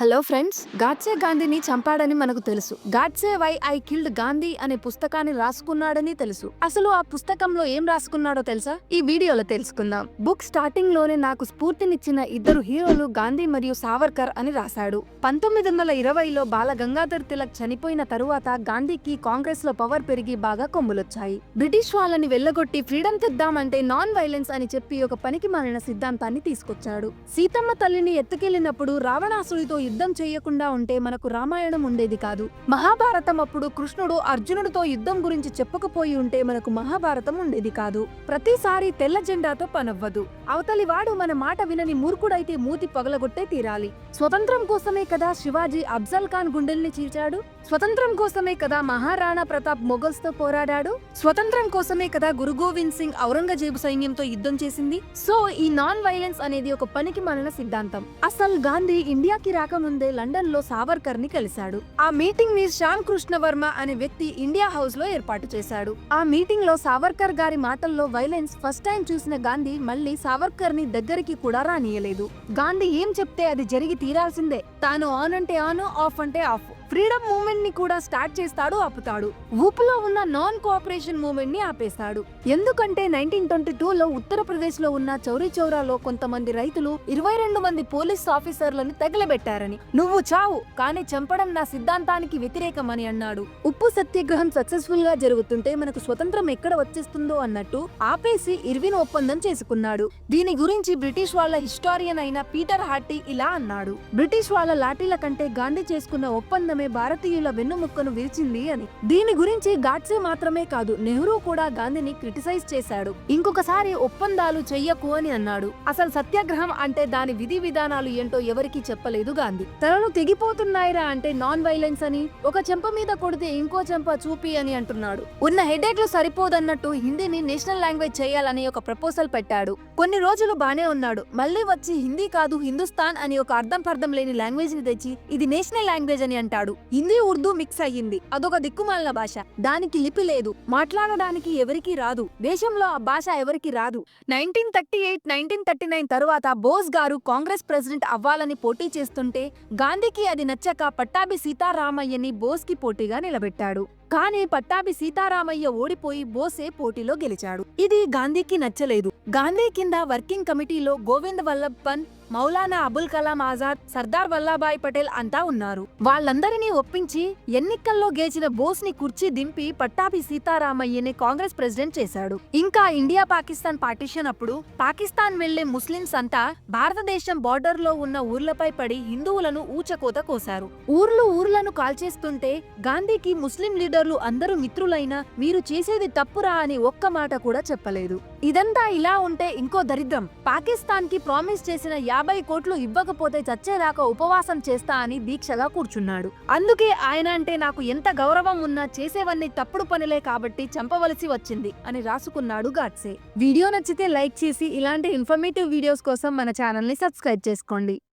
Hello friends, Godse గాంధీని చంపాడని మనకు తెలుసు. Godse why I killed Gandhi అనే పుస్తకాన్ని రాసుకున్నాడని తెలుసు. అసలు ఆ పుస్తకంలో ఏం రాసుకున్నాడో తెలుసా? ఈ వీడియోలో తెలుసుకుందాం. బుక్ స్టార్టింగ్ లోనే నాకు స్ఫూర్తినిచ్చిన ఇద్దరు హీరోలు గాంధీ మరియు సావర్కర్ అని రాశాడు. 1920లో బాల గంగాధర్ తిలక్ చనిపోయిన తరువాత గాంధీకి కాంగ్రెస్ లో పవర్ పెరిగి బాగా కొమ్ములొచ్చాయి. బ్రిటిష్ వాళ్ళని వెళ్లగొట్టి ఫ్రీడమ్ తెద్దామంటే నాన్ వైలెన్స్ అని చెప్పి ఒక పనికి మాలిన సిద్ధాంతాన్ని తీసుకొచ్చాడు. సీతమ్మ తల్లిని ఎత్తుకెళ్లినప్పుడు రావణాసుడితో యుద్ధం చేయకుండా ఉంటే మనకు రామాయణం ఉండేది కాదు. మహాభారతం అప్పుడు కృష్ణుడు అర్జునుడితో యుద్ధం గురించి చెప్పకపోయి ఉంటే మనకు మహాభారతం ఉండేది కాదు. ప్రతిసారి తెల్ల జెండాతో పనవ్వదు. అవతలి వాడు మన మాట వినని మూర్ఖుడైతే మూతి పగలగొట్టే తీరాలి. స్వతంత్రం కోసమే కదా శివాజీ అఫ్జల్ ఖాన్ గుండెల్ని చీల్చాడు. స్వతంత్రం కోసమే కదా మహారాణా ప్రతాప్ మొఘల్స్ తో పోరాడాడు. స్వతంత్రం కోసమే కదా గురు గోవింద్ సింగ్ ఔరంగజేబు సైన్యంతో యుద్ధం చేసింది. సో ఈ నాన్ వైలెన్స్ అనేది ఒక పనికి మాలిన సిద్ధాంతం. అసలు గాంధీ ఇండియాకి రాకముందే లండన్ లో సావర్కర్ ని కలిశాడు. ఆ మీటింగ్ ని శ్యామ్ కృష్ణ వర్మ అనే వ్యక్తి ఇండియా హౌస్ లో ఏర్పాటు చేశాడు. ఆ మీటింగ్ లో సావర్కర్ గారి మాటల్లో వైలెన్స్ ఫస్ట్ టైం చూసిన గాంధీ మళ్ళీ సావర్కర్ ని దగ్గరికి కూడా రానియలేదు. గాంధీ ఏం చెప్తే అది జరిగి తీరాల్సిందే. తాను ఆన్ అంటే ఆన్, ఆఫ్ అంటే ఆఫ్. ఫ్రీడమ్ మూవ్మెంట్ ని కూడా స్టార్ట్ చేస్తాడు, ఆపుతాడు. ఊపులో ఉన్న నాన్ కోఆపరేషన్ మూవ్మెంట్ ని ఆపేస్తాడు. ఎందుకంటే 1922లో ఉత్తరప్రదేశ్ లో ఉన్న చౌరీ చౌరాలో కొంతమంది రైతులు 22 మంది పోలీస్ ఆఫీసర్లను తగలబెట్టారని, నువ్వు చావు కానీ చంపడం నా సిద్ధాంతానికి వ్యతిరేకమని అన్నాడు. ఉప్పు సత్యాగ్రహం సక్సెస్ఫుల్ గా జరుగుతుంటే మనకు స్వతంత్రం ఎక్కడ వచ్చేస్తుందో అన్నట్టు ఆపేసి ఇర్విన్ ఒప్పందం చేసుకున్నాడు. దీని గురించి బ్రిటిష్ వాళ్ళ హిస్టారియన్ అయిన పీటర్ హార్టీ ఇలా అన్నాడు: బ్రిటిష్ వాళ్ళ లాఠీల కంటే గాంధీ చేసుకున్న ఒప్పందం భారతీయుల వెన్నుముక్కను విరిచింది అని. దీని గురించి గాడ్సే మాత్రమే కాదు, నెహ్రూ కూడా గాంధీని క్రిటిసైజ్ చేశాడు. ఇంకొకసారి ఒప్పందాలు చెయ్యకు అని అన్నాడు. అసలు సత్యాగ్రహం అంటే దాని విధి విధానాలు ఏంటో ఎవరికీ చెప్పలేదు గాంధీ. తనను తెగిపోతున్నాయిరా అంటే నాన్ వైలెన్స్ అని, ఒక చెంప మీద కొడితే ఇంకో చెంప చూపి అని అంటున్నాడు. ఉన్న హెడేక్లు సరిపోదన్నట్టు హిందీని నేషనల్ లాంగ్వేజ్ చేయాలని ఒక ప్రపోజల్ పెట్టాడు. కొన్ని రోజులు బానే ఉన్నాడు. మళ్ళీ వచ్చి హిందీ కాదు హిందుస్థాన్ అని ఒక అర్థం పర్థం లేని లాంగ్వేజ్ ని తెచ్చి ఇది నేషనల్ లాంగ్వేజ్ అని అంటాడు. హిందీ ఉర్దూ మిక్స్ అయ్యింది. అదొక దిక్కుమాలిన భాష. దానికి లిపి లేదు, మాట్లాడడానికి ఎవరికీ రాదు. దేశంలో ఆ భాష ఎవరికి రాదు. 1938, 1939 తరువాత బోస్ గారు కాంగ్రెస్ ప్రెసిడెంట్ అవ్వాలని పోటీ చేస్తుంటే గాంధీకి అది నచ్చక పట్టాభి సీతారామయ్యని బోస్ కి పోటీగా నిలబెట్టాడు. కానీ పట్టాభి సీతారామయ్య ఓడిపోయి బోసే పోటీలో గెలిచాడు. ఇది గాంధీకి నచ్చలేదు. గాంధీ కింద వర్కింగ్ కమిటీలో గోవింద్ వల్లభ్ పంత్, మౌలానా అబుల్ కలాం ఆజాద్, సర్దార్ వల్లభాయ్ పటేల్ అంతా ఉన్నారు. వాళ్ళందరినీ ఒప్పించి ఎన్నికల్లో గెలిచిన బోస్ ని కుర్చీ దింపి పట్టాభి సీతారామయ్యని కాంగ్రెస్ ప్రెసిడెంట్ చేశాడు. ఇంకా ఇండియా పాకిస్తాన్ పార్టీషన్ అప్పుడు పాకిస్తాన్ వెళ్లే ముస్లింస్ అంతా భారతదేశం బార్డర్ లో ఉన్న ఊర్లపై పడి హిందువులను ఊచకోత కోశారు. ఊర్లను కాల్చేస్తుంటే గాంధీకి ముస్లిం లీడర్లు అందరూ మిత్రులైనా మీరు చేసేది తప్పురా అని ఒక్క మాట కూడా చెప్పలేదు. ఇదంతా ఇలా ఉంటే ఇంకో దరిద్రం, పాకిస్తాన్ కి ప్రామిస్ చేసిన 50 కోట్లు ఇవ్వకపోతే చచ్చేదాకా ఉపవాసం చేస్తా అని దీక్షగా కూర్చున్నాడు. అందుకే ఆయన అంటే నాకు ఎంత గౌరవం ఉన్నా చేసేవన్నీ తప్పుడు పనులే కాబట్టి చంపవలసి వచ్చింది అని రాసుకున్నాడు గాడ్సే. వీడియో నచ్చితే లైక్ చేసి ఇలాంటి ఇన్ఫర్మేటివ్ వీడియోస్ కోసం మన ఛానల్ ని సబ్స్క్రైబ్ చేసుకోండి.